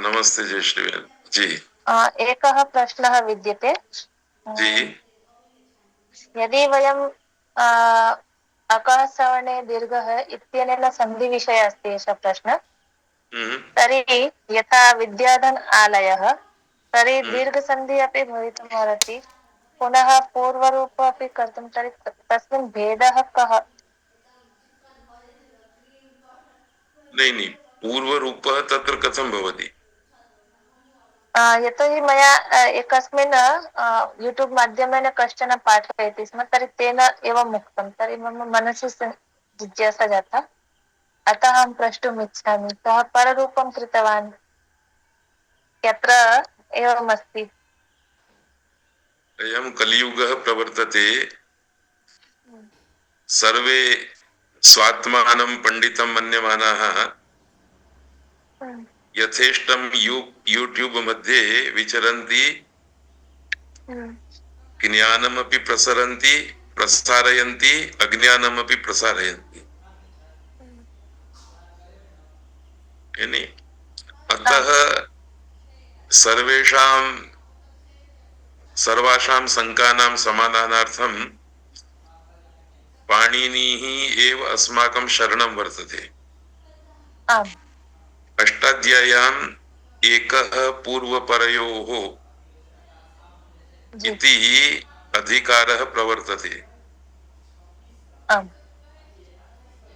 नमस्ते जय श्रीवेद जी। एकः प्रश्नः विद्यते। जी। यदि वयं अकः दीर्घः इत्यनेन सन्धिविषयः अस्ति एषः प्रश्नः। तर्हि यथा विद्याधन आलयः, तर्हि दीर्घसन्धिः अपि भवितुमर्हति, पुनः पूर्वरूप अपि कर्तुं, तर्हि तस्मिन् भेदः कः? नहीं, पूर्वरूपः तत्र कथं भवति? यतोहि मया एकस्मिन् यूट्यूब् माध्यमेन कश्चन पाठयति स्म, तर्हि तेन एवम् उक्तं, तर्हि मम मनसि जिज्ञासा जाता, अतः अहं प्रष्टुम् इच्छामि, सः पररूपं कृतवान्, यत्र एवमस्ति। अयं कलियुगः प्रवर्तते, सर्वे स्वात्मानं पंडितं मन्यमानाः यथेष्टं यूट्यूब मध्ये विचरन्ति, ज्ञानमपि प्रसरन्ति, प्रसारयन्ति, अज्ञानमपि प्रसारयन्ति। यानी अतः सर्वासां शङ्कानां समाधानार्थं पाणिनिः एव अस्माकं शरणं वर्तते। अष्टाध्याय्याम् एकः पूर्वपरयोः इति अधिकारः प्रवर्तते।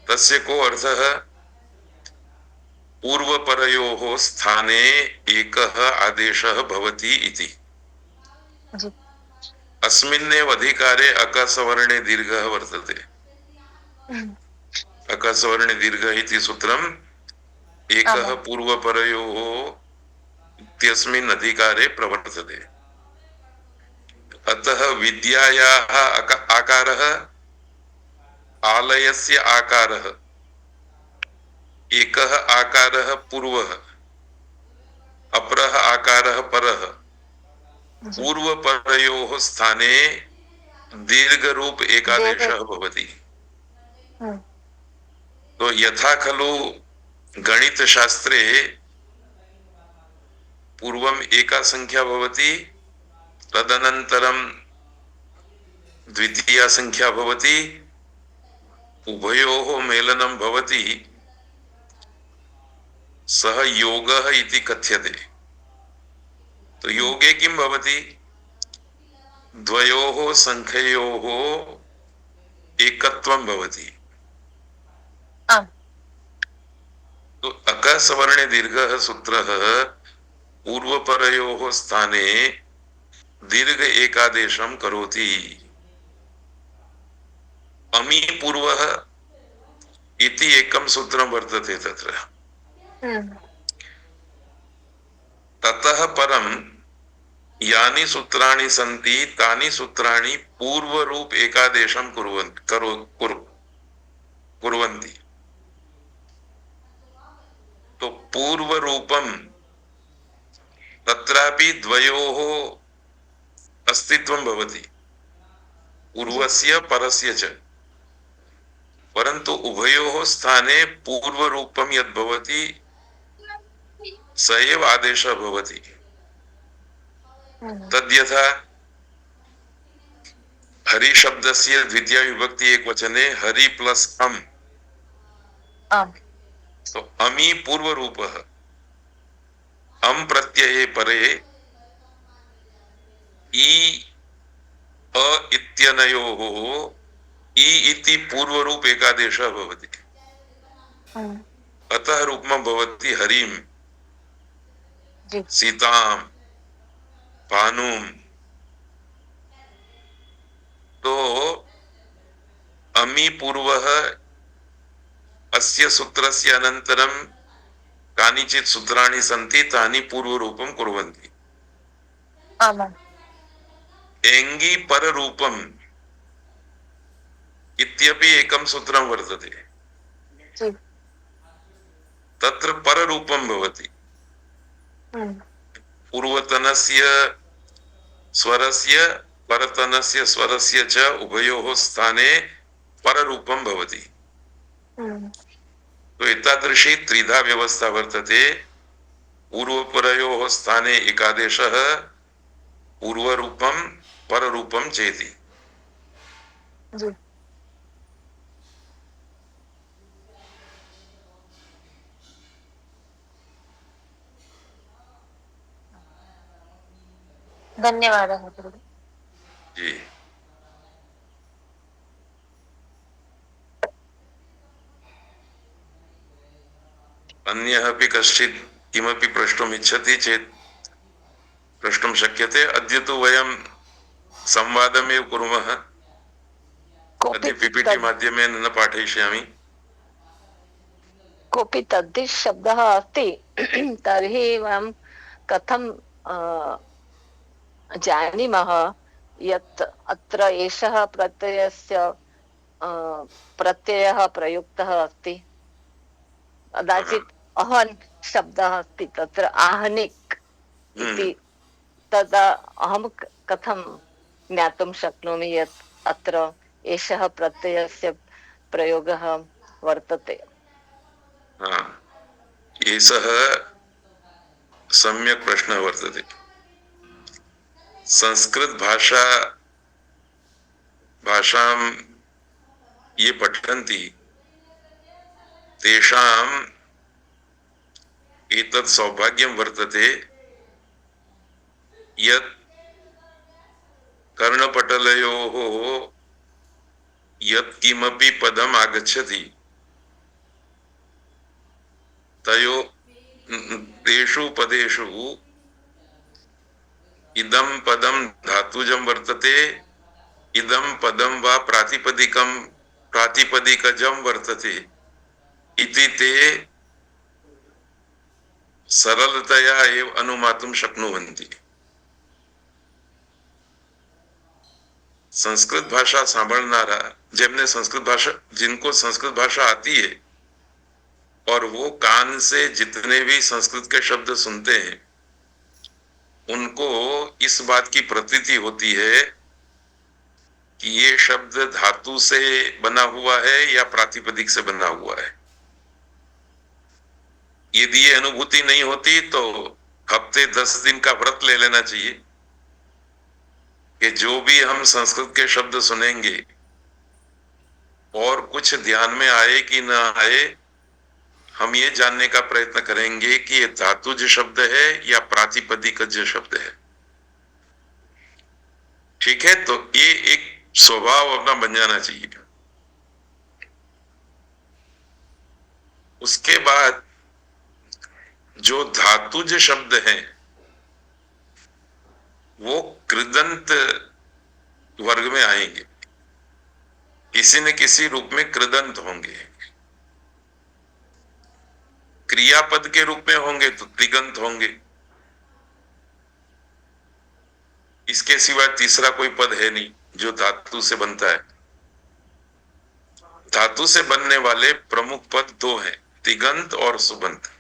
तस्य को अर्थः? पूर्वपरयोः स्थाने एकः आदेशः भवति इति। अस्मिन्नेव अधिकारे अकसवर्णे दीर्घः वर्तते। अकसवर्णे दीर्घ इति सूत्रम् एकः पूर्वपरयोः इत्यस्मिन् अधिकारे प्रवर्तते। अतः विद्यायाः आकारः आलयस्य आकारः, एकः आकारः पूर्वः, अपरः आकारः परः। पूर्वपरयोः स्थाने दीर्घरूप एकादेशः भवति। तो यथा खलु गणितशास्त्रे पूर्वम् एका संख्या भवति, तदनन्तरं द्वितीया संख्या भवति, उभयोः मेलनं भवति, सः योगः इति कथ्यते। तो योगे किं भवति? द्वयोः संख्ययोः एकत्वं भवति। तो अकसवर्णे दीर्घः सूत्रः पूर्वपरयोः स्थाने दीर्घ एकादेशं करोति। अमी पूर्वः इति एकं सूत्रं वर्तते तत्र। ततः परं यानि सूत्राणि सन्ति तानि सूत्राणि पूर्वरूप एकादेशं कुर्वन्ति। तो पूर्वरूपं तत्रापि द्वयोः अस्तित्वं भवति, पूर्वस्य परस्य च, परन्तु उभयोः स्थाने पूर्वरूपं यद् भवति स एव आदेशः भवति। तद्यथा हरि शब्दस्य द्वितीया विभक्ति एकवचने हरि प्लस अम, तो अमी पूर्वरूपः, अम प्रत्यये परे ई अ इत्यनयोः ई इति पूर्वरूप एकादेशः भवति। अतः रूपं भवति हरिं, सीतां, भानुं। तो अमी पूर्वः अस्य सूत्रस्य अनन्तरं कानिचित् सूत्राणि सन्ति, तानि पूर्वरूपं कुर्वन्ति। एङ्गी पररूपम् इत्यपि एकं सूत्रं वर्तते। तत्र पररूपं भवति, पूर्वतनस्य स्वरस्य परतनस्य स्वरस्य च उभयोः स्थाने पररूपं भवति। तो एतादृशी त्रिधा व्यवस्था वर्तते। पूर्वपरयोः स्थाने एकादेशः पूर्वरूपम पररूपम चेति। जी। धन्यवादः गुरुदेव। जी। अन्यः अपि कश्चित् किमपि प्रष्टुम् इच्छति चेत् प्रष्टुं शक्यते। अद्य तु वयं संवादमेव कुर्मः। कोऽपि अद्य पीपीटी माध्यमेन न पाठयिष्यामि। कोऽपि तद्दिश् शब्दः अस्ति तर्हि वयं कथं जानीमः यत् अत्र एषः प्रत्ययः प्रयुक्तः अस्ति। कदाचित् अहन् शब्दः अस्ति तत्र आहनिक् इति, तदा अहं कथं ज्ञातुं शक्नोमि यत् अत्र एषः प्रत्ययस्य प्रयोगः वर्तते। एषः सम्यक् प्रश्नः वर्तते। संस्कृत भाषां ये पठन्ति तेषाम् एतत् सौभाग्यं वर्तते यत् कर्णपटलयोः यत् किमपि पदम् आगच्छति तेषु पदेषु इदं पदं धातुजं वर्तते, इदं पदं वा प्रातिपदिकजं वर्तते इति ते सरलतया एव अनुमातुं शक्नुवन्ति। संस्कृत भाषा सांभळनारा जिनको संस्कृत भाषा आती है और वो कान से जितने भी संस्कृत के शब्द सुनते हैं उनको इस बात की प्रतीति होती है कि ये शब्द धातु से बना हुआ है या प्रातिपदिक से बना हुआ है। यदि ये अनुभूति नहीं होती तो हफ्ते 10 दिन का व्रत ले लेना चाहिए कि जो भी हम संस्कृत के शब्द सुनेंगे और कुछ ध्यान में आए कि ना आए, हम ये जानने का प्रयत्न करेंगे कि ये धातुज शब्द है या प्रातिपदिकज शब्द है। ठीक है, तो ये एक स्वभाव अपना बन जाना चाहिए। उसके बाद जो धातुज शब्द हैं वो कृदंत वर्ग में आएंगे, किसी न किसी रूप में कृदंत होंगे। क्रियापद के रूप में होंगे तो तिगंत होंगे। इसके सिवाय तीसरा कोई पद है नहीं जो धातु से बनता है। धातु से बनने वाले प्रमुख पद दो हैं, तिगंत और सुबंत।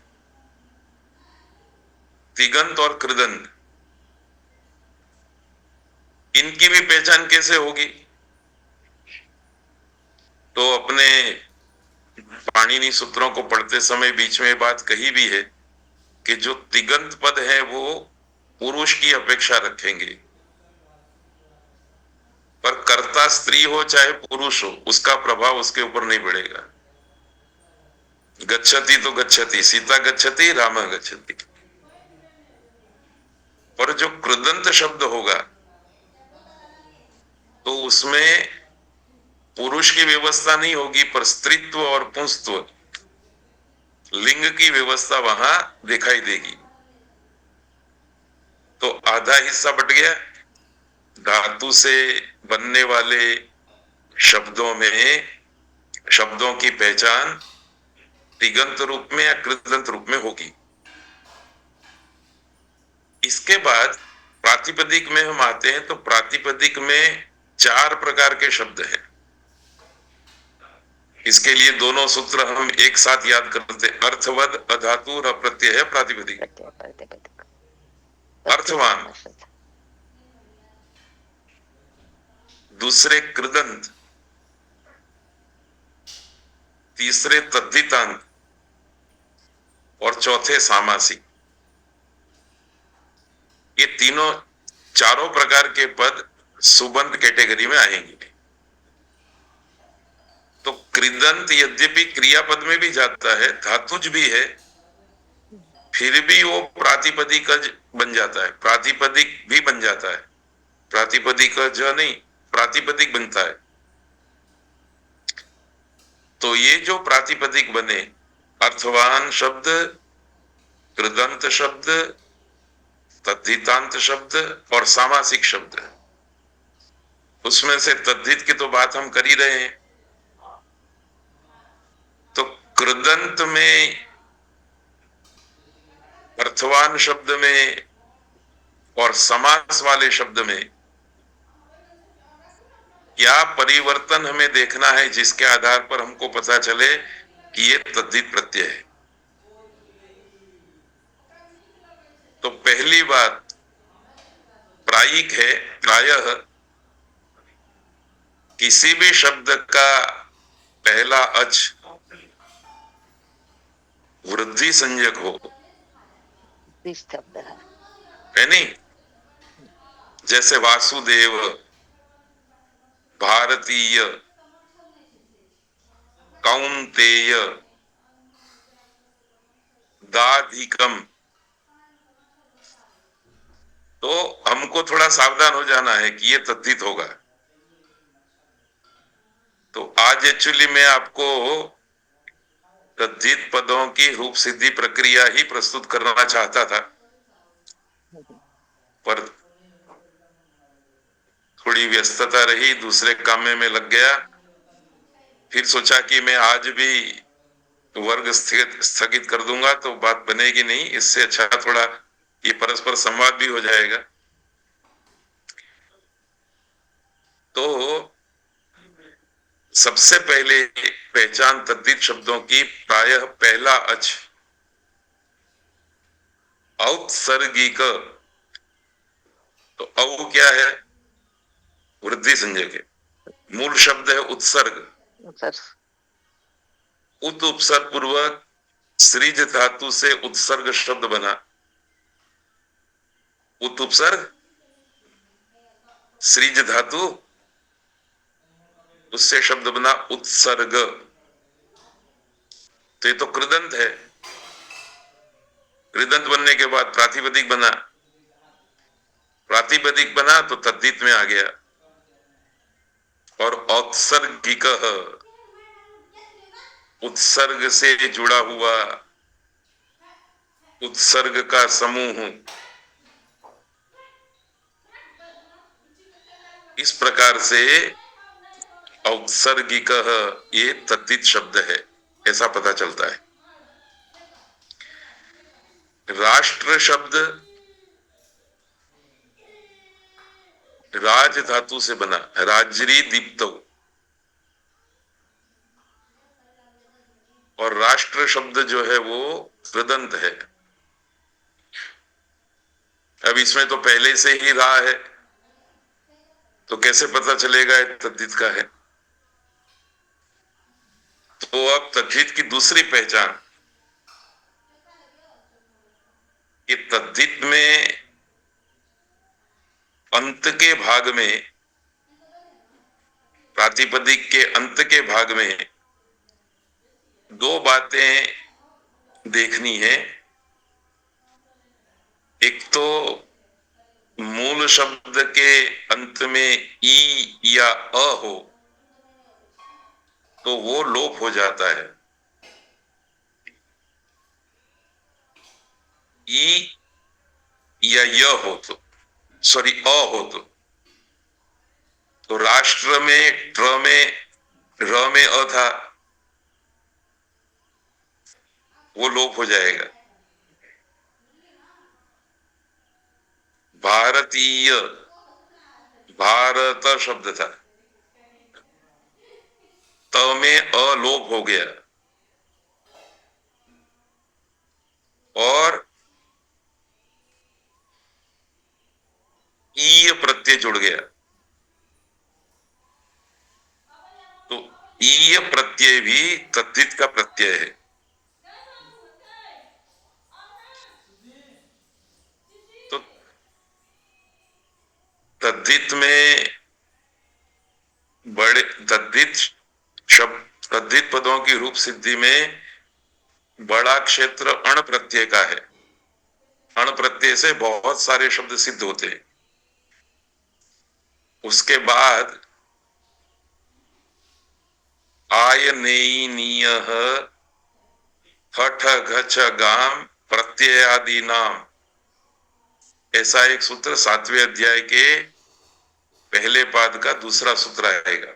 तिगंत और कृदंत, इनकी भी पहचान कैसे होगी? तो अपने पाणिनि सूत्रों को पढ़ते समय बीच में बात कही भी है कि जो तिगंत पद है वो पुरुष की अपेक्षा रखेंगे, पर कर्ता स्त्री हो चाहे पुरुष हो उसका प्रभाव उसके ऊपर नहीं पड़ेगा। गच्छति तो गच्छति, सीता गच्छति, राम गच्छति। पर जो कृदंत शब्द होगा तो उसमें पुरुष की व्यवस्था नहीं होगी, पर स्त्रीत्व और पुंस्त्व, लिंग की व्यवस्था वहां दिखाई देगी। तो आधा हिस्सा बट गया। धातु से बनने वाले शब्दों में शब्दों की पहचान तिगंत रूप में या कृदंत रूप में होगी। इसके बाद प्रातिपदिक में हम आते हैं तो प्रातिपदिक में 4 प्रकार के शब्द हैं। इसके लिए दोनों सूत्र हम एक साथ याद करते हैं। अर्थवद, अधातु, अप्रत्यय, प्रातिपदिक। अर्थवान, दूसरे कृदंत, तीसरे तद्धितांत और चौथे सामासिक। ये तीनों चारों प्रकार के पद सुबंत कैटेगरी में आएंगे। तो कृदंत यद्यपि क्रियापद में भी जाता है, धातुज भी है, फिर भी वो प्रातिपदिकज बन जाता है, प्रातिपदिक भी बन जाता है, प्रातिपदिकज नहीं, प्रातिपदिक बनता है। तो ये जो प्रातिपदिक बने, अर्थवान शब्द, कृदंत शब्द, तद्धितांत शब्द और सामासिक शब्द, उसमें से तद्धित की तो बात हम कर ही रहे हैं। तो कृदंत में, अर्थवान शब्द में और समास वाले शब्द में क्या परिवर्तन हमें देखना है, जिसके आधार पर हमको पता चले कि ये तद्धित प्रत्यय है। तो पहली बात प्रायिक है, प्रायः किसी भी शब्द का पहला अच वृद्धि संज्ञक हो, शब्द है नहीं? जैसे वासुदेव, भारतीय, कौंतेय, दाधिकम, तो हमको थोड़ा सावधान हो जाना है कि ये तद्धित होगा। तो आज एक्चुअली मैं आपको तद्धित पदों की रूप सिद्धि प्रक्रिया ही प्रस्तुत करना चाहता था, पर थोड़ी व्यस्तता रही, दूसरे काम में लग गया। फिर सोचा कि मैं आज भी वर्ग स्थगित कर दूंगा तो बात बनेगी नहीं, इससे अच्छा थोड़ा ये परस्पर संवाद भी हो जाएगा। तो सबसे पहले पहचान तद्धित शब्दों की, प्रायः पहला अच औत्सर्गिक। तो औ क्या है? वृद्धि संज्ञक है। मूल शब्द है उत्सर्ग, उत उपसर्ग पूर्वक सृज धातु से उत्सर्ग शब्द बना, उत उपसर्ग सृज धातु, उससे शब्द बना उत्सर्ग। तो ये तो कृदंत है। कृदंत बनने के बाद प्रातिपदिक बना, प्रातिपदिक बना तो तद्धित में आ गया। और औत्सर्गिक, उत्सर्ग से जुड़ा हुआ, उत्सर्ग का समूह, इस प्रकार से औत्सर्गिक ये तद्धित शब्द है, ऐसा पता चलता है। राष्ट्र शब्द राज धातु से बना, राजरी दीप्त, और राष्ट्र शब्द जो है वो कृदंत है। अब इसमें तो पहले से ही रा है, तो कैसे पता चलेगा ये तद्धित का है? तो अब तद्धित की दूसरी पहचान, ये तद्धित में अंत के भाग में, प्रातिपदिक के अंत के भाग में दो बातें देखनी है। एक तो मूल शब्द के अंत में ई या अ हो तो वो लोप हो जाता है। ई या य हो तो, सॉरी अ हो तो राष्ट्र में ट्र में र में अ था, वो लोप हो जाएगा। भारतीय, भारत शब्द था, त में अ लोप हो गया और ई प्रत्यय जुड़ गया। तो ई प्रत्यय भी तद्धित का प्रत्यय है। तो तद्धित में बड़े तद्धित शब्द, तद्धित पदों की रूप सिद्धि में बड़ा क्षेत्र अण प्रत्यय का है। अण प्रत्यय से बहुत सारे शब्द सिद्ध होते हैं। उसके बाद आयनेयनीयः हठ घच गाम प्रत्ययादि नाम, ऐसा एक सूत्र 7वें अध्याय के पहले पाद का दूसरा सूत्र आएगा।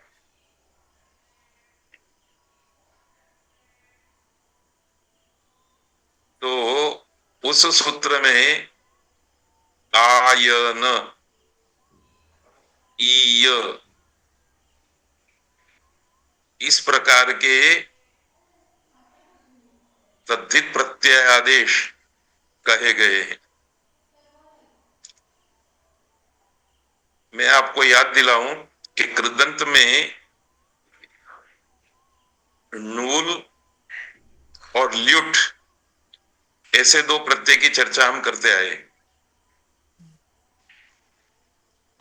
तो उस सूत्र में आयन, ईय, इस प्रकार के तद्धित प्रत्यय आदेश कहे गए हैं। मैं आपको याद दिलाऊं कि कृदंत में नूल और ल्युट ऐसे दो प्रत्यय की चर्चा हम करते आए,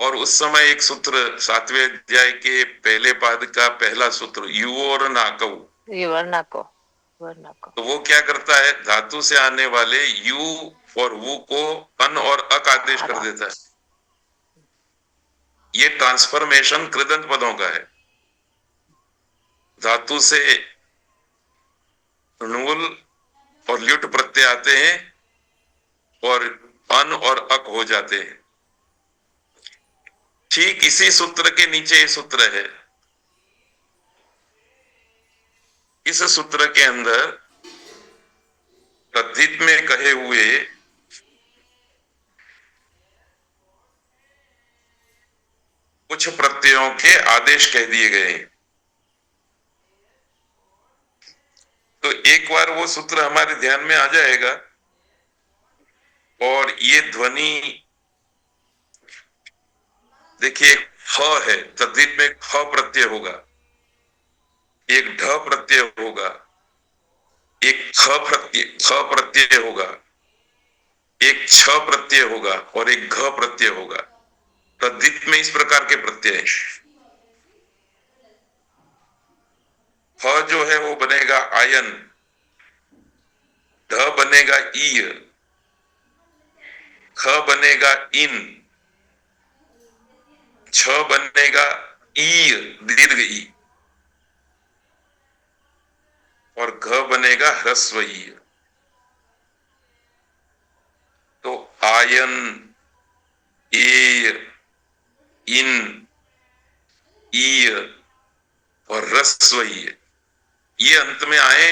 और उस समय एक सूत्र 7वें अध्याय के पहले पाद का पहला सूत्र यू और नाकऊ, तो वो क्या करता है, धातु से आने वाले यू और वू को अन और अक आदेश कर देता है। ये ट्रांसफॉर्मेशन कृदंत पदों का है। धातु से नूल और ल्युट प्रत्यय आते हैं और अन और अक हो जाते हैं। ठीक इसी सूत्र के नीचे ये सूत्र है। इस सूत्र के अंदर तद्धित में कहे हुए कुछ प्रत्ययों के आदेश कह दिए गए हैं। तो एक बार वो सूत्र हमारे ध्यान में आ जाएगा, और ये ध्वनि देखिए, फ है, तद्धित में फ प्रत्यय होगा, एक ढ प्रत्यय होगा, एक ख प्रत्यय होगा, एक छ प्रत्यय होगा और एक घ प्रत्यय होगा। तद्धित में इस प्रकार के प्रत्यय हैं। फ जो है वो बनेगा आयन, ढ बनेगा ईय, ख बनेगा इन, छ बनेगा ईय दीर्घ ई, और घ बनेगा ह्रस्व ई। तो आयन, एय, इन, ईय और ह्रस्व ई, ये अंत में आए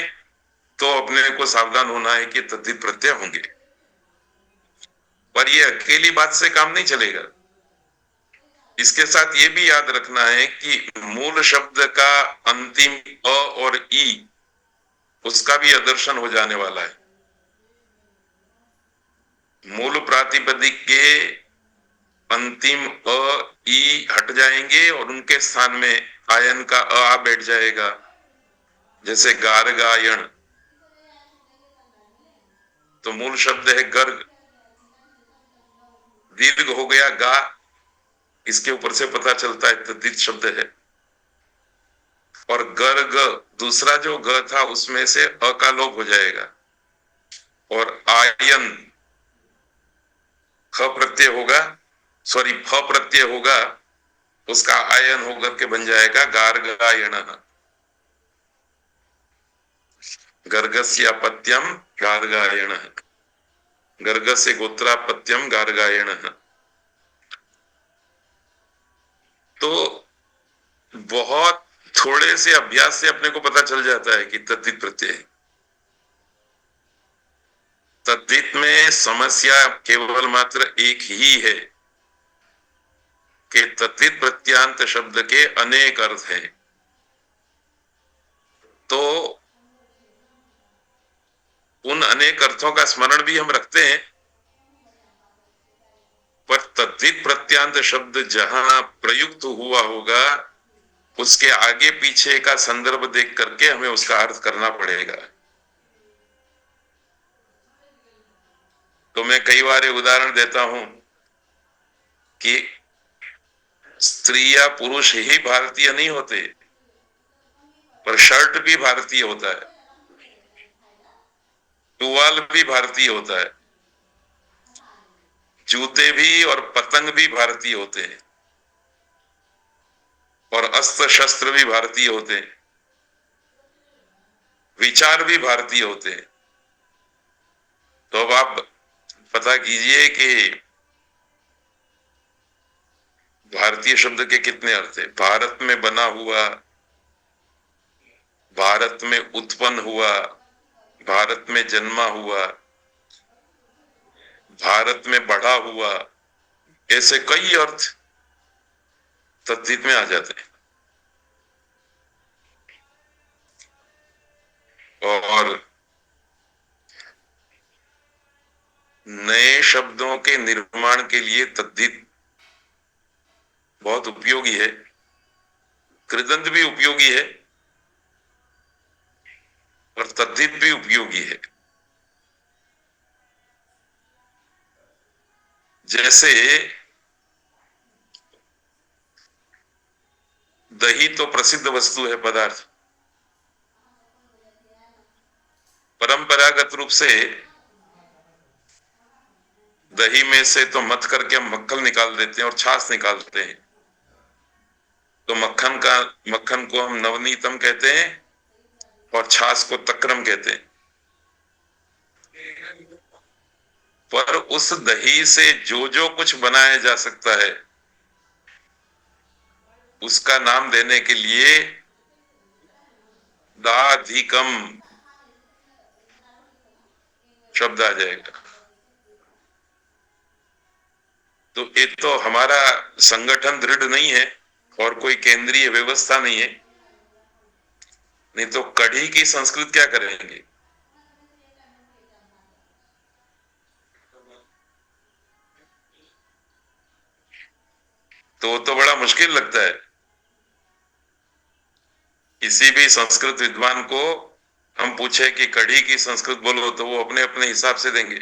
तो अपने को सावधान होना है कि तद्धित प्रत्यय होंगे। पर ये अकेली बात से काम नहीं चलेगा। इसके साथ ये भी याद रखना है कि मूल शब्द का अंतिम अ और ई, उसका भी अदर्शन हो जाने वाला है। मूल प्रातिपदिक के अंतिम अ ई हट जाएंगे और उनके स्थान में आयन का अ बैठ जाएगा। जैसे गार्गायण, तो मूल शब्द है गर्ग, दीर्घ हो गया गा, इसके ऊपर से पता चलता है तद्धित शब्द है। और गर्ग, दूसरा जो ग था उसमें से अ का लोप हो जाएगा, और आयन ख प्रत्यय होगा, सॉरी फ प्रत्यय होगा, उसका आयन होकर के बन जाएगा गार्गायण। गर्गस्य अपत्यम गार्गायण, गर्गस्य गोत्रापत्यम गार्गायण। तो बहुत थोड़े से अभ्यास से अपने को पता चल जाता है कि तद्धित प्रत्यय है। तद्धित में समस्या केवल मात्र एक ही है कि तद्धित प्रत्यांत शब्द के अनेक अर्थ हैं। तो उन अनेक अर्थों का स्मरण भी हम रखते हैं, पर तद्धित प्रत्यांत शब्द जहां प्रयुक्त हुआ होगा उसके आगे पीछे का संदर्भ देख करके हमें उसका अर्थ करना पड़ेगा। तो मैं कई बार उदाहरण देता हूं कि स्त्री या पुरुष ही भारतीय नहीं होते, पर शर्ट भी भारतीय होता है, टुवाल भी भारतीय होता है, जूते भी और पतंग भी भारतीय होते हैं, और अस्त्र शस्त्र भी भारतीय होते हैं, विचार भी भारतीय होते हैं। तो अब आप पता कीजिए कि भारतीय शब्द के कितने अर्थ है। भारत में बना हुआ, भारत में उत्पन्न हुआ, भारत में जन्मा हुआ, भारत में बढ़ा हुआ, ऐसे कई अर्थ तद्धित में आ जाते हैं। और नए शब्दों के निर्माण के लिए तद्धित बहुत उपयोगी है, कृदंत भी उपयोगी है और तद्धित भी उपयोगी है। जैसे दही तो प्रसिद्ध वस्तु है, पदार्थ। परंपरागत रूप से दही में से तो मथ करके हम मक्खन निकाल देते हैं और छाछ निकालते हैं, तो मक्खन को हम नवनीतम कहते हैं और छाछ को तक्रम कहते हैं। पर उस दही से जो जो कुछ बनाया जा सकता है, उसका नाम देने के लिए दाधिकम शब्द आ जाएगा। तो ये तो हमारा संगठन दृढ़ नहीं है और कोई केंद्रीय व्यवस्था नहीं है, नहीं तो कढ़ी की संस्कृत क्या करेंगे। तो बड़ा मुश्किल लगता है। किसी भी संस्कृत विद्वान को हम पूछे कि कढ़ी की संस्कृत बोलो, तो वो अपने अपने हिसाब से देंगे।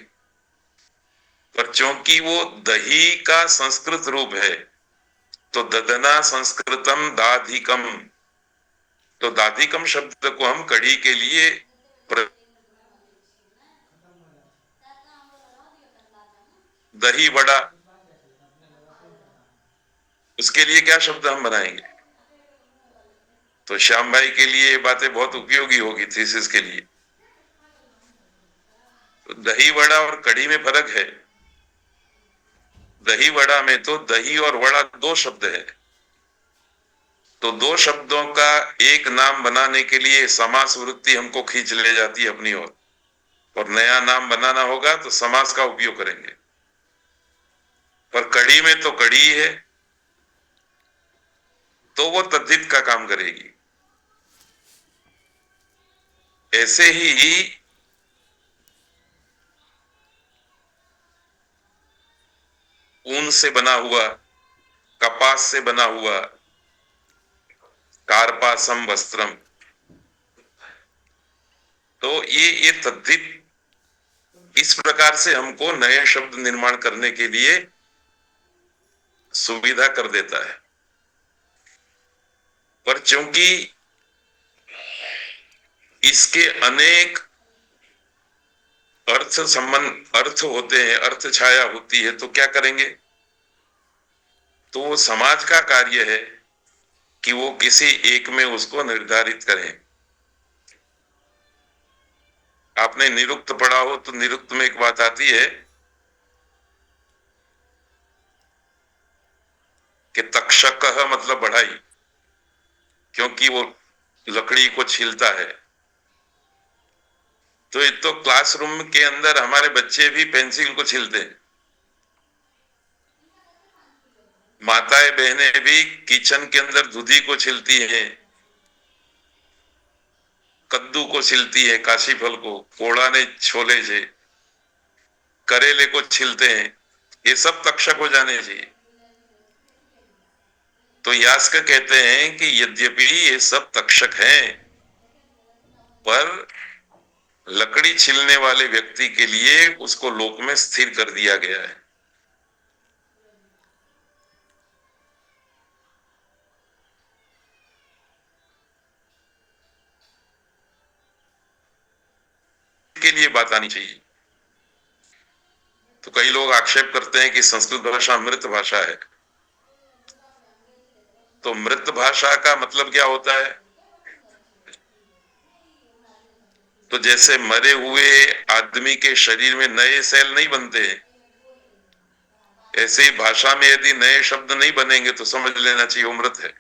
पर क्योंकि वो दही का संस्कृत रूप है, तो ददना संस्कृतम दाधिकम, तो दाधिकम शब्द को हम कढ़ी के लिए दही वड़ा, उसके लिए क्या शब्द हम बनाएंगे। तो श्याम भाई के लिए ये बातें बहुत उपयोगी होगी थीसिस के लिए। तो दही वड़ा और कढ़ी में फर्क है। दही वड़ा में तो दही और वड़ा दो शब्द है, तो दो शब्दों का एक नाम बनाने के लिए समास वृत्ति हमको खींच ले जाती है अपनी ओर, और नया नाम बनाना होगा तो समास का उपयोग करेंगे। पर कढ़ी में तो कढ़ी है, तो वो तद्धित का काम करेगी। ऐसे ही ऊन से बना हुआ, कपास से बना हुआ, कार्पासम वस्त्रम, तो ये तद्धित इस प्रकार से हमको नए शब्द निर्माण करने के लिए सुविधा कर देता है। पर चूंकि इसके अनेक अर्थ होते हैं, अर्थ छाया होती है, तो क्या करेंगे। तो समाज का कार्य है कि वो किसी एक में उसको निर्धारित करें। आपने निरुक्त पढ़ा हो तो निरुक्त में एक बात आती है कि तक्षक मतलब बढ़ाई, क्योंकि वो लकड़ी को छीलता है। तो ये तो क्लासरूम के अंदर हमारे बच्चे भी पेंसिल को छीलते हैं, माताएं बहनें भी किचन के अंदर दूधी को छीलती हैं, कद्दू को छीलती है, काशी फल को, कोड़ा ने छोले से, करेले को छीलते हैं। ये सब तक्षक हो जाने चाहिए। तो यास्क कहते हैं कि यद्यपि ये सब तक्षक हैं, पर लकड़ी छीलने वाले व्यक्ति के लिए उसको लोक में स्थिर कर दिया गया है। के लिए बात आनी चाहिए। तो कई लोग आक्षेप करते हैं कि संस्कृत भाषा मृत भाषा है। तो मृत भाषा का मतलब क्या होता है? तो जैसे मरे हुए आदमी के शरीर में नए सेल नहीं बनते, ऐसे ही भाषा में यदि नए शब्द नहीं बनेंगे तो समझ लेना चाहिए वो मृत है।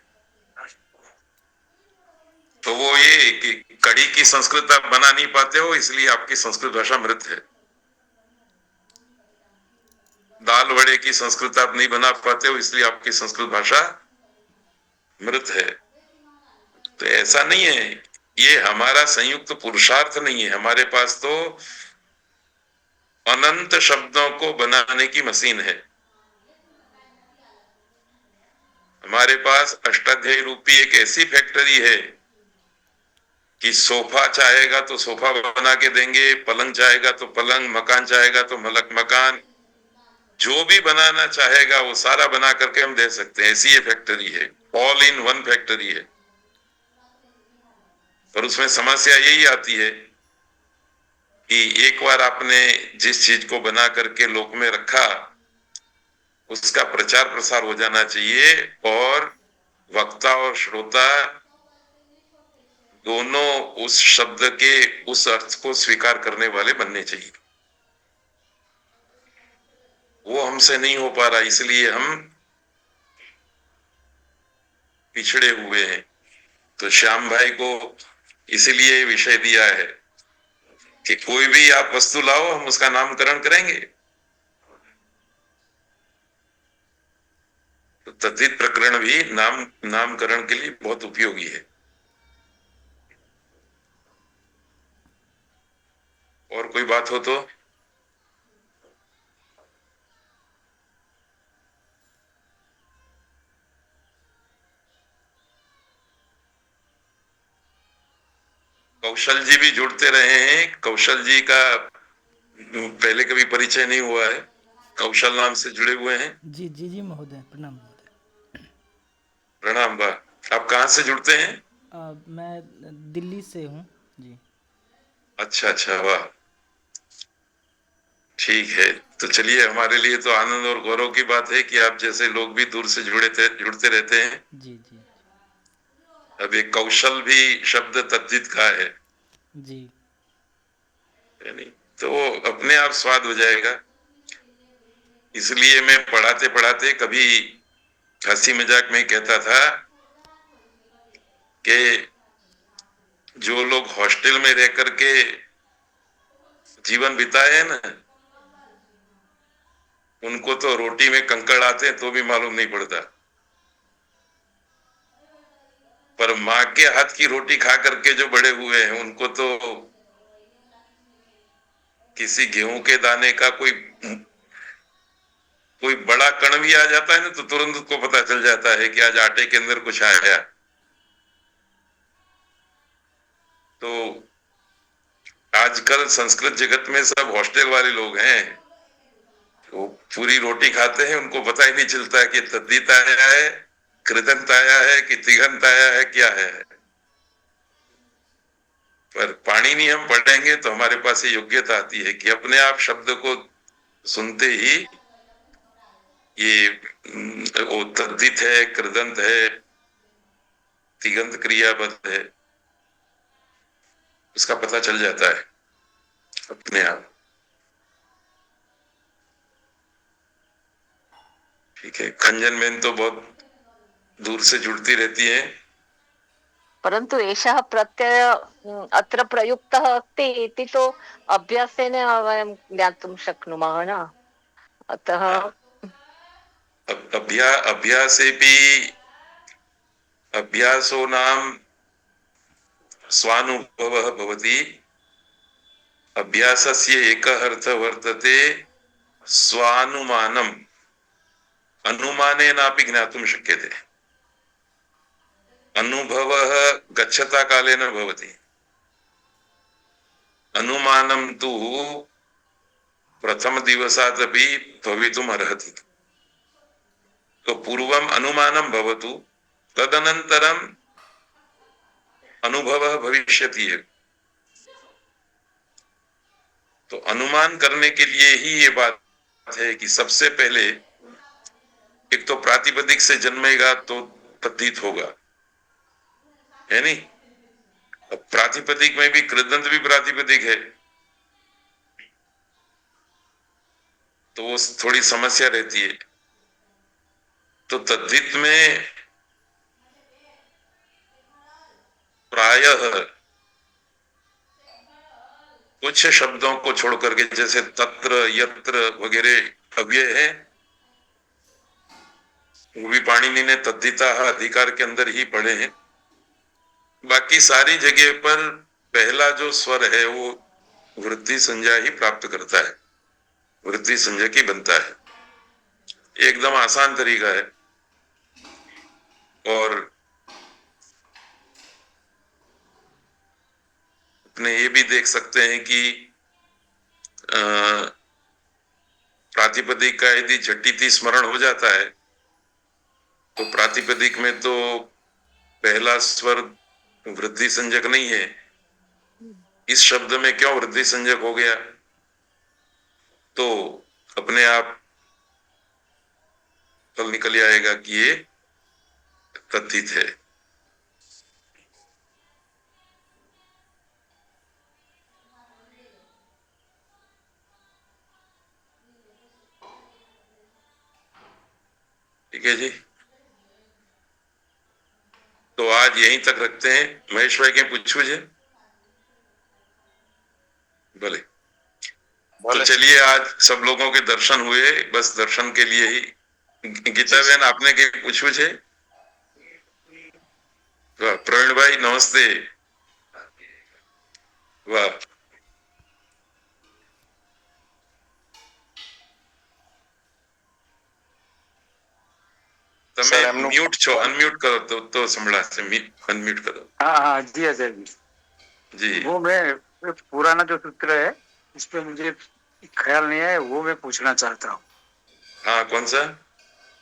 तो वो ये कि कड़ी की संस्कृत आप बना नहीं पाते हो, इसलिए आपकी संस्कृत भाषा मृत है। दाल वड़े की संस्कृत आप नहीं बना पाते हो, इसलिए आपकी संस्कृत भाषा मृत है। तो ऐसा नहीं है, ये हमारा संयुक्त पुरुषार्थ नहीं है। हमारे पास तो अनंत शब्दों को बनाने की मशीन है। हमारे पास अष्टाध्यायी रूपी एक ऐसी फैक्ट्री है कि सोफा चाहेगा तो सोफा बना के देंगे, पलंग चाहेगा तो पलंग, मकान चाहेगा तो मकान, जो भी बनाना चाहेगा वो सारा बना करके हम दे सकते हैं। ऐसी ये फैक्ट्री है, ऑल इन वन फैक्ट्री है। पर उसमें समस्या यही आती है कि एक बार आपने जिस चीज को बना करके लोक में रखा, उसका प्रचार प्रसार हो जाना चाहिए और वक्ता और श्रोता दोनों उस शब्द के उस अर्थ को स्वीकार करने वाले बनने चाहिए। वो हमसे नहीं हो पा रहा, इसलिए हम पिछड़े हुए हैं। तो श्याम भाई को इसलिए विषय दिया है कि कोई भी आप वस्तु लाओ, हम उसका नामकरण करेंगे। तो तद्धित प्रकरण भी नामकरण के लिए बहुत उपयोगी है। और कोई बात हो तो? कौशल जी भी जुड़ते रहे हैं। कौशल जी का पहले कभी परिचय नहीं हुआ है। कौशल नाम से जुड़े हुए हैं। जी जी जी महोदय, प्रणाम महोदय। प्रणाम बा। आप कहाँ से जुड़ते हैं? मैं दिल्ली से हूँ जी। अच्छा अच्छा, वाह, ठीक है। तो चलिए, हमारे लिए तो आनंद और गौरव की बात है कि आप जैसे लोग भी दूर से जुड़ते रहते हैं। जी जी अब एक कौशल भी शब्द तद्धित का है जी नहीं, तो वो अपने आप स्वाद हो जाएगा। इसलिए मैं पढ़ाते पढ़ाते कभी हंसी मजाक में कहता था कि जो लोग हॉस्टल में रह करके जीवन बिताए हैं ना, उनको तो रोटी में कंकड़ आते हैं तो भी मालूम नहीं पड़ता। पर माँ के हाथ की रोटी खा करके जो बड़े हुए हैं, उनको तो किसी गेहूं के दाने का कोई बड़ा कण भी आ जाता है ना, तो तुरंत उसको पता चल जाता है कि आज आटे के अंदर कुछ आया। तो आजकल संस्कृत जगत में सब हॉस्टल वाले लोग हैं, तो पूरी रोटी खाते हैं, उनको पता ही नहीं चलता है कि तद्धित आया है, कृदंत आया है कि तिगंत आया है, क्या है। पर पाणिनि हम पढ़ेंगे तो हमारे पास ये योग्यता आती है कि अपने आप शब्द को सुनते ही ये वो तद्धित है, कृदंत है, तिगंत क्रियापद है, उसका पता चल जाता है अपने आप। ठीक है, खंजन बेन तो बहुत दूर से जुड़ती रहती है। परन्तु एषः प्रत्यय अत्र प्रयुक्तः अस्ति इति तु अभ्यासेन वयं ज्ञातुं शक्नुमः न। अतः अभ्यासेपि अभ्यासो नाम स्वानुभवः भवति। अभ्यासस्य एकः अर्थः वर्तते स्वानुमानम्। अनुमानेनापि ज्ञातुं शक्यते। अनुभवः गच्छता कालेन भवति, अनुमानं तु प्रथम दिवसादपि भवितुम् अर्हति। तो पूर्वम् अनुमानं भवतु, तदनन्तरम् अनुभवः भविष्यति एव। तो अनुमान करने के लिए ही ये बात है कि सबसे पहले एक तो प्रातिपदिक से जन्मेगा तो तद्धित होगा, है नहीं? अब प्रातिपदिक में भी कृदंत भी प्रातिपदिक है, तो वो थोड़ी समस्या रहती है। तो तद्धित में प्रायः कुछ शब्दों को छोड़ करके, जैसे तत्र यत्र वगैरह अव्यय है, वो भी पाणिनि ने तद्धिता अधिकार के अंदर ही पढ़े हैं। बाकी सारी जगह पर पहला जो स्वर है वो वृद्धि संज्ञा ही प्राप्त करता है, वृद्धि संज्ञा की बनता है। एकदम आसान तरीका है। और अपने ये भी देख सकते हैं कि प्रातिपदिक का यदि झटिति स्मरण हो जाता है तो प्रातिपदिक में तो पहला स्वर वृद्धि संज्ञक नहीं है, इस शब्द में क्यों वृद्धि संज्ञक हो गया, तो अपने आप कल निकल आएगा कि ये तद्धित है। ठीक है जी, तो आज यहीं तक रखते हैं। महेश भाई के पूछू जे भले। तो चलिए, आज सब लोगों के दर्शन हुए, बस दर्शन के लिए ही। गीता बहन आपने के पूछू छे? वाह। प्रवीण भाई नमस्ते। वाह। તમે મ્યુટ છો, અનમ્યુટ કરો તો સંભળાશે। અનમ્યુટ કરો। हाँ हाँ जी अजय जी। जी वो मैं पुराना जो सूत्र है इस पे मुझे ख्याल नहीं है, वो मैं पूछना चाहता हूँ। हाँ, कौन सा?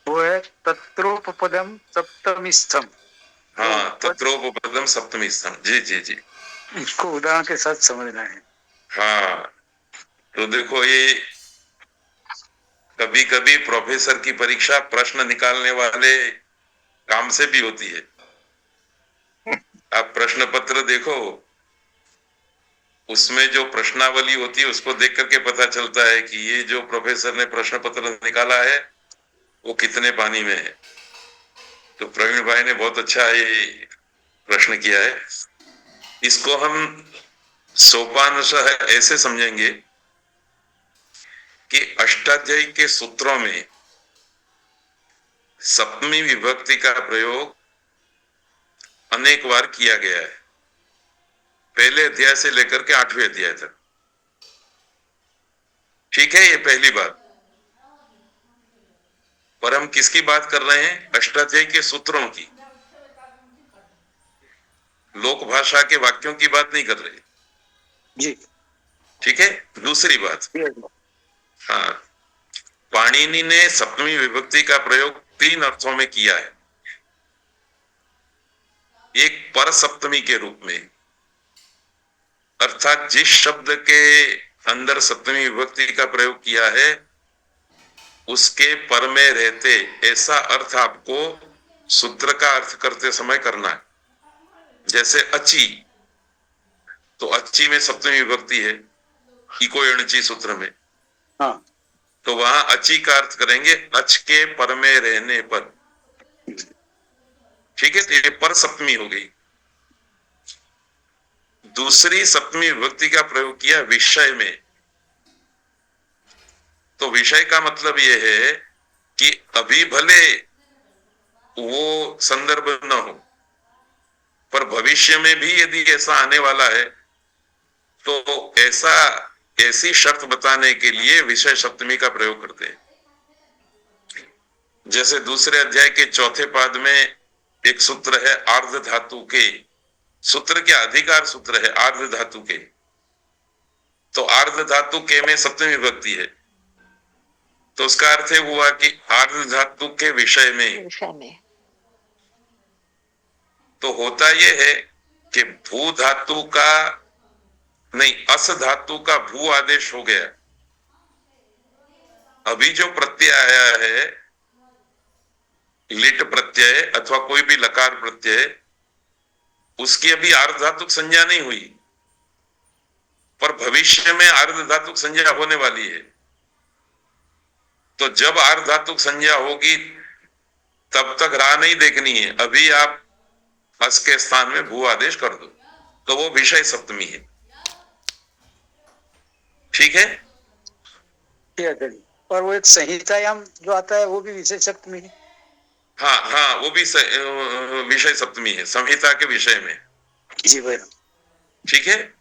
वो है तत्रोपपदम सप्तमीस्थम। हाँ, तत्रोपपदम सप्तमी स्थान। जी जी जी, इसको उदाहरण के साथ समझना है। हाँ। तो देखो, ये कभी कभी प्रोफेसर की परीक्षा प्रश्न निकालने वाले काम से भी होती है। आप प्रश्न पत्र देखो, उसमें जो प्रश्नावली होती है उसको देख करके पता चलता है कि ये जो प्रोफेसर ने प्रश्न पत्र निकाला है वो कितने पानी में है। तो प्रवीण भाई ने बहुत अच्छा ये प्रश्न किया है। इसको हम सोपानशः ऐसे समझेंगे कि अष्टाध्यायी के सूत्रों में सप्तमी विभक्ति का प्रयोग अनेक बार किया गया है, पहले अध्याय से लेकर के 8वें अध्याय तक। ठीक है, ये पहली बात। पर हम किसकी बात कर रहे हैं? अष्टाध्यायी के सूत्रों की, लोक भाषा के वाक्यों की बात नहीं कर रहे। जी ठीक है। दूसरी बात, हाँ, पाणिनि ने सप्तमी विभक्ति का प्रयोग 3 अर्थों में किया है। एक पर सप्तमी के रूप में, अर्थात जिस शब्द के अंदर सप्तमी विभक्ति का प्रयोग किया है उसके पर में रहते, ऐसा अर्थ आपको सूत्र का अर्थ करते समय करना है। जैसे अची, तो अच्छी में सप्तमी विभक्ति है, इको एणची सूत्र में। हाँ तो वहां अची का अर्थ करेंगे अच के पर में रहने पर। ठीक है, तो ये पर सप्तमी हो गई। दूसरी सप्तमी विभक्ति का प्रयोग किया विषय में। तो विषय का मतलब यह है कि अभी भले वो संदर्भ न हो, पर भविष्य में भी यदि ऐसा आने वाला है तो ऐसी शर्त बताने के लिए विषय सप्तमी का प्रयोग करते हैं। जैसे दूसरे अध्याय के 4थे पाद में एक सूत्र है आर्ध धातु के, सूत्र क्या अधिकार सूत्र है आर्ध धातु के। तो आर्ध धातु के में सप्तमी विभक्ति है, तो उसका अर्थ हुआ कि आर्ध धातु के विषय में। तो होता यह है कि भू धातु का नहीं, अस धातु का भू आदेश हो गया। अभी जो प्रत्यय आया है, लिट प्रत्यय अथवा कोई भी लकार प्रत्यय, उसकी अभी आर्ध धातुक संज्ञा नहीं हुई, पर भविष्य में आर्ध धातुक संज्ञा होने वाली है। तो जब आर्ध धातुक संज्ञा होगी तब तक राह नहीं देखनी है, अभी आप अस के स्थान में भू आदेश कर दो, तो वो विषय सप्तमी है। ठीक है। ठीक है जी। और वो एक संहितायाम जो आता है वो भी विषय सप्तमी है। हाँ हाँ, वो भी विषय सप्तमी है, संहिता के विषय में। जी भाई। ठीक है।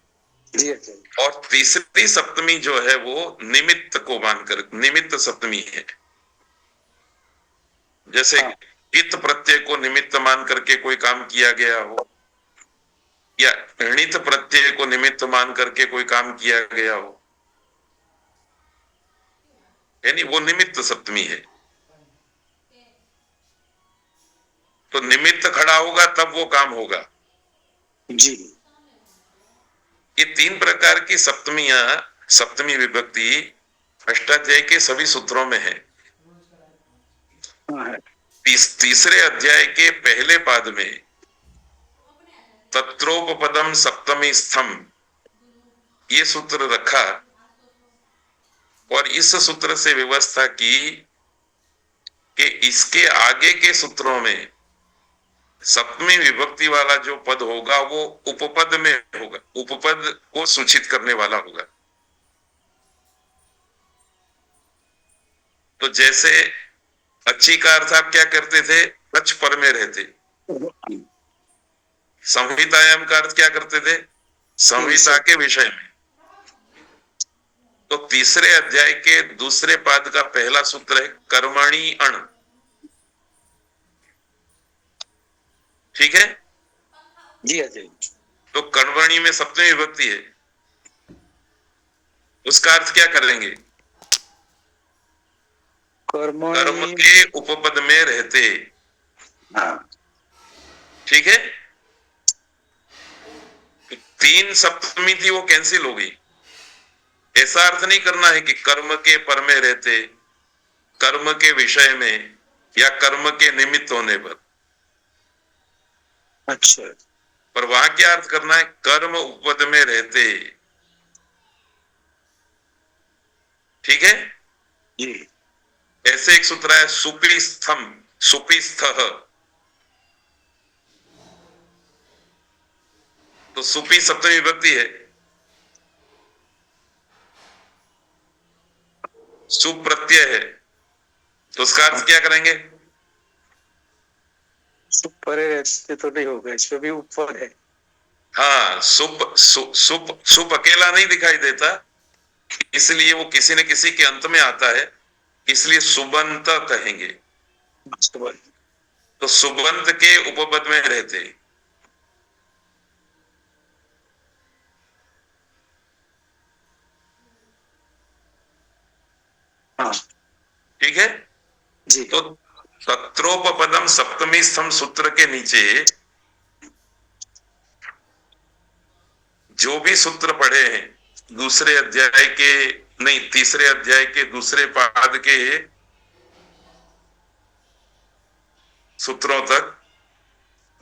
जी अच्छा। और तीसरी सप्तमी जो है वो निमित्त को मानकर निमित्त सप्तमी है। जैसे हाँ। कित प्रत्यय को निमित्त मान करके कोई काम किया गया हो, या णित प्रत्यय को निमित्त मान करके कोई काम किया गया हो, यानी वो निमित्त सप्तमी है। तो निमित्त खड़ा होगा तब वो काम होगा। जी। ये तीन प्रकार की सप्तमियां, सप्तमी विभक्ति अष्टाध्याय के सभी सूत्रों में है। हाँ है। तीसरे अध्याय के पहले पाद में तत्रोपपदम सप्तमी स्थम ये सूत्र रखा, और इस सूत्र से व्यवस्था की कि इसके आगे के सूत्रों में सप्तमी विभक्ति वाला जो पद होगा वो उपपद में होगा, उपपद को सूचित करने वाला होगा। तो जैसे अच्छी का अर्थ आप क्या करते थे, कच्छ पर में रहते। संहितायाम का अर्थ क्या करते थे, संहिता के विषय में। तो तीसरे अध्याय के दूसरे पाद का पहला सूत्र है कर्मणि अण। ठीक है। जी अजय। तो कर्मणि में सप्तमी विभक्ति है, उसका अर्थ क्या करेंगे, कर्म के उपपद में रहते। हाँ। ठीक है। तो तीन सप्तमी थी वो कैंसिल हो गई। ऐसा अर्थ नहीं करना है कि कर्म के पर में रहते, कर्म के विषय में, या कर्म के निमित्त होने पर। अच्छा। पर वहां क्या अर्थ करना है, कर्म उपपद में रहते। ठीक है जी। ऐसे एक सूत्र है सुपीस्थम, सुपीस्थः। तो सुपी सप्तमी विभक्ति है, सुप्रत्यय है, तो उसका अर्थ क्या करेंगे, परे रहते तो नहीं होगा, इसमें भी ऊपर है। हाँ, सुप अकेला नहीं दिखाई देता, इसलिए वो किसी न किसी के अंत में आता है, इसलिए सुबंत कहेंगे। तो सुबंत के उपपद में रहते। हाँ। ठीक है जी। तो तत्रोपपदम सप्तमी स्तंभ सूत्र के नीचे जो भी सूत्र पढ़े हैं दूसरे अध्याय के, नहीं तीसरे अध्याय के दूसरे पाद के सूत्रों तक,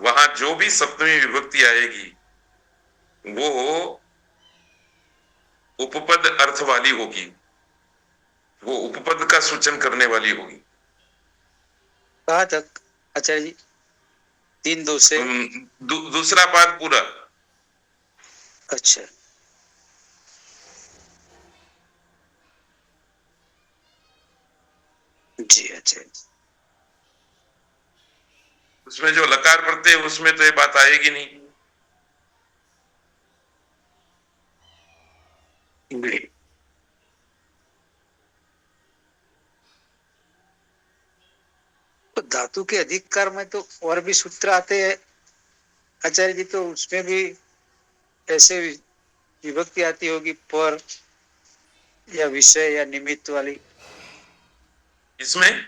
वहां जो भी सप्तमी विभक्ति आएगी वो उपपद अर्थ वाली होगी, वो उपपद का सूचन करने वाली होगी। कहाँ तक आचार्य जी, 3-2 से दूसरा पाद पूरा। अच्छा। जी अच्छा। उसमें जो लकार प्रत्यय है उसमें तो ये बात आएगी नहीं। नहीं। तो धातु के अधिकार में तो और भी सूत्र आते हैं आचार्य जी, तो उसमें भी ऐसे विभक्ति आती होगी, पर या विषय या निमित्त वाली। इसमें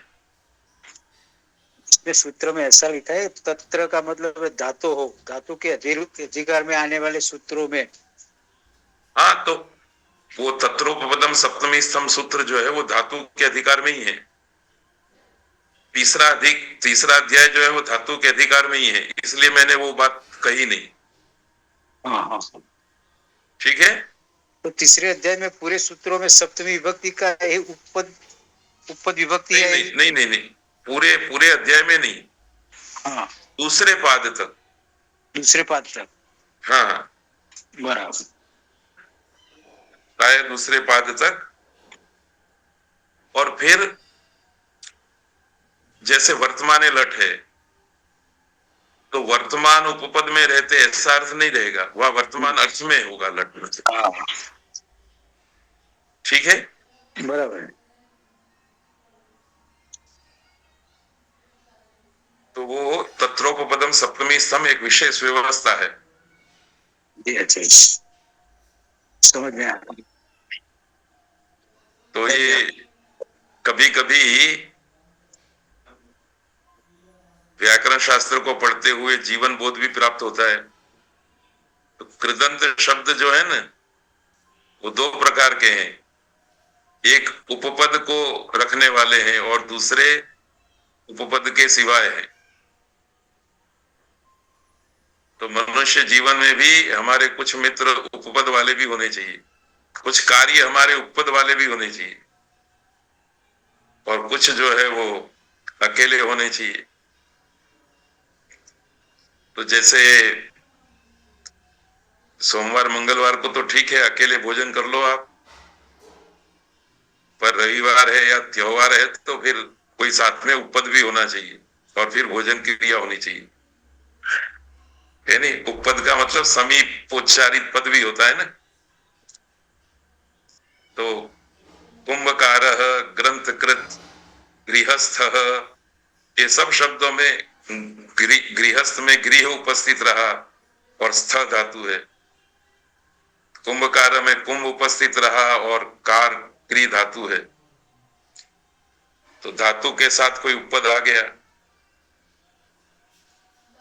सूत्र में ऐसा लिखा है, तत्र का मतलब धातु हो, धातु के अधिकार में आने वाले सूत्रों में हाँ, तो वो तत्रोपपदम सप्तमी स्तंभ सूत्र जो है वो धातु के अधिकार में ही है। तीसरा अध्याय जो है वो धातु के अधिकार में ही है, इसलिए मैंने वो बात कही नहीं। हाँ हाँ। ठीक है। तो तीसरे अध्याय में पूरे सूत्रों में सप्तमी विभक्ति का ही उपपद विभक्ति है। नहीं, पूरे अध्याय में नहीं। हाँ, दूसरे पाद तक। हाँ, बराबर। प्राय दूसरे पाद तक। और फिर जैसे वर्तमाने लट है, तो वर्तमान उपपद में रहते ऐसा अर्थ नहीं रहेगा, वह वर्तमान अर्थ में होगा लट में। ठीक है, बराबर है। तो वो तत्रोपपदम सप्तमी स्तंभ एक विशेष व्यवस्था है। अच्छा, समझ में आया। तो ये कभी कभी व्याकरण शास्त्र को पढ़ते हुए जीवन बोध भी प्राप्त होता है। तो कृदंत शब्द जो है ना, वो दो प्रकार के हैं, एक उपपद को रखने वाले हैं और दूसरे उपपद के सिवाय हैं। तो मनुष्य जीवन में भी हमारे कुछ मित्र उपपद वाले भी होने चाहिए, कुछ कार्य हमारे उपपद वाले भी होने चाहिए, और कुछ जो है वो अकेले होने चाहिए। तो जैसे सोमवार मंगलवार को तो ठीक है, अकेले भोजन कर लो आप, पर रविवार है या त्योहार है तो फिर कोई साथ में उपपद भी होना चाहिए और फिर भोजन की क्रिया होनी चाहिए, है नहीं। उपपद का मतलब समीप उच्चारित पद भी होता है ना। तो कुंभकारः, ग्रंथकृत, गृहस्थ, ये सब शब्दों में गृहस्थ में गृह उपस्थित रहा और स्थ धातु है। कुंभकार में कुंभ उपस्थित रहा और कार क्री धातु है। तो धातु के साथ कोई उपपद आ गया।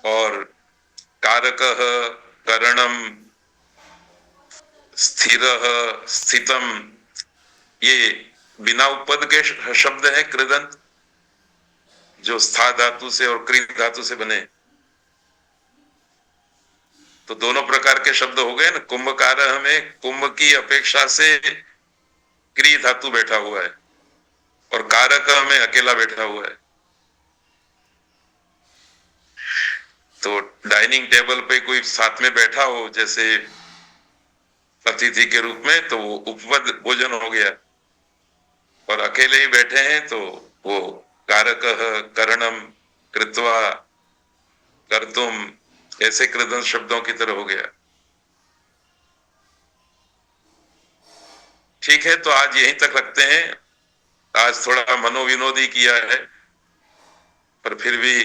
और कारकः, करणम, स्थिरः, स्थितम, ये बिना उपपद के शब्द हैं कृदंत, जो स्था धातु से और क्री धातु से बने। तो दोनों प्रकार के शब्द हो गए ना। कुंभकारः में कुंभ की अपेक्षा से क्री धातु बैठा हुआ है और कारक में अकेला बैठा हुआ है। तो डाइनिंग टेबल पे कोई साथ में बैठा हो जैसे अतिथि के रूप में, तो वो उपपद भोजन हो गया। और अकेले ही बैठे हैं तो वो कारकः, करणम, कृत्वा, कर्तुम, ऐसे कृदंत शब्दों की तरह हो गया। ठीक है, तो आज यहीं तक रखते हैं। आज थोड़ा मनोविनोदी किया है, पर फिर भी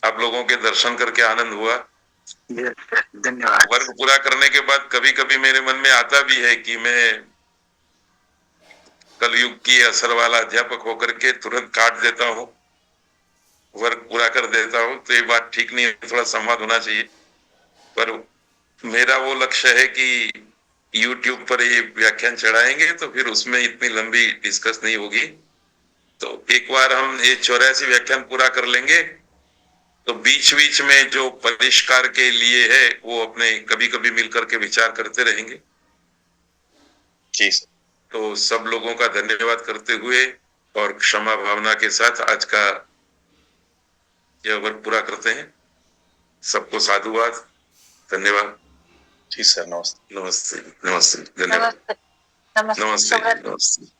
आप लोगों के दर्शन करके आनंद हुआ। धन्यवाद। वर्ग पूरा करने के बाद कभी कभी मेरे मन में आता भी है कि मैं कलयुग की असर वाला अध्यापक होकर के तुरंत काट देता हूं, वर्ग पूरा कर देता हूं। तो ये बात ठीक नहीं है, थोड़ा संवाद होना चाहिए। पर मेरा वो लक्ष्य है कि YouTube पर ये व्याख्यान चढ़ाएंगे तो फिर उसमें इतनी लंबी डिस्कस नहीं होगी। तो एक बार हम ये 84 व्याख्यान पूरा कर लेंगे तो बीच बीच में जो परिष्कार के लिए है वो अपने कभी कभी मिलकर के विचार करते रहेंगे। जी सर। तो सब लोगों का धन्यवाद करते हुए और क्षमा भावना के साथ आज का यह वर्ग पूरा करते हैं। सबको साधुवाद, धन्यवाद। जी सर, नमस्ते। नमस्ते, नमस्ते, धन्यवाद। नमस्ते। नमस्ते, नमस्ते।